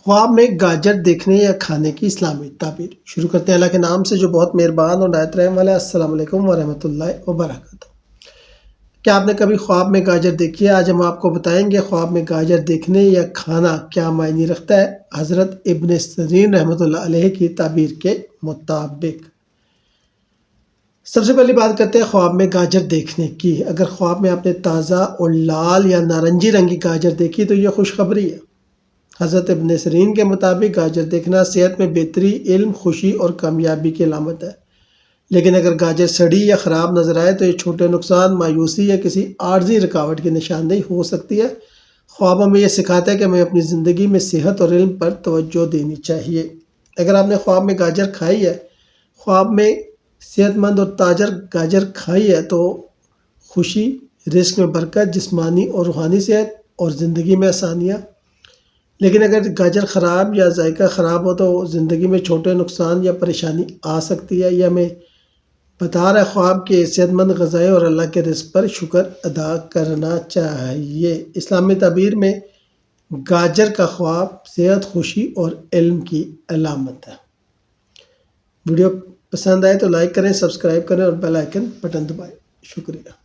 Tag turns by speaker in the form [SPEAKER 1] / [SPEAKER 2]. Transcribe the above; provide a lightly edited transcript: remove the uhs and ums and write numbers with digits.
[SPEAKER 1] خواب میں گاجر دیکھنے یا کھانے کی اسلامی تعبیر۔ شروع کرتے ہیں اللہ کے نام سے جو بہت مہربان اور نہایت رحم والا ہے۔ السلام علیکم ورحمۃ اللہ وبرکاتہ۔ کیا آپ نے کبھی خواب میں گاجر دیکھی ہے؟ آج ہم آپ کو بتائیں گے خواب میں گاجر دیکھنے یا کھانا کیا معنی رکھتا ہے۔ حضرت ابن سیرین رحمۃ اللہ علیہ کی تعبیر کے مطابق سب سے پہلی بات کرتے ہیں خواب میں گاجر دیکھنے کی۔ اگر خواب میں آپ نے تازہ اور لال یا نارنجی رنگ کی گاجر دیکھی تو یہ خوشخبری ہے۔ حضرت ابن سیرین کے مطابق گاجر دیکھنا صحت میں بہتری، علم، خوشی اور کامیابی کی علامت ہے، لیکن اگر گاجر سڑی یا خراب نظر آئے تو یہ چھوٹے نقصان، مایوسی یا کسی عارضی رکاوٹ کی نشاندہی ہو سکتی ہے۔ خواب ہمیں یہ سکھاتا ہے کہ ہمیں اپنی زندگی میں صحت اور علم پر توجہ دینی چاہیے۔ اگر آپ نے خواب میں گاجر کھائی ہے، خواب میں صحت مند اور تازہ گاجر کھائی ہے تو خوشی، رزق میں برکت، جسمانی اور روحانی صحت اور زندگی میں آسانیاں۔ لیکن اگر گاجر خراب یا ذائقہ خراب ہو تو زندگی میں چھوٹے نقصان یا پریشانی آ سکتی ہے۔ یہ ہمیں بتا رہا ہے خواب کے صحت مند غذائیں اور اللہ کے رزق پر شکر ادا کرنا چاہیے۔ اسلامی تعبیر میں گاجر کا خواب صحت، خوشی اور علم کی علامت ہے۔ ویڈیو پسند آئے تو لائک کریں، سبسکرائب کریں اور بیل آئیکن بٹن دبائیں۔ شکریہ۔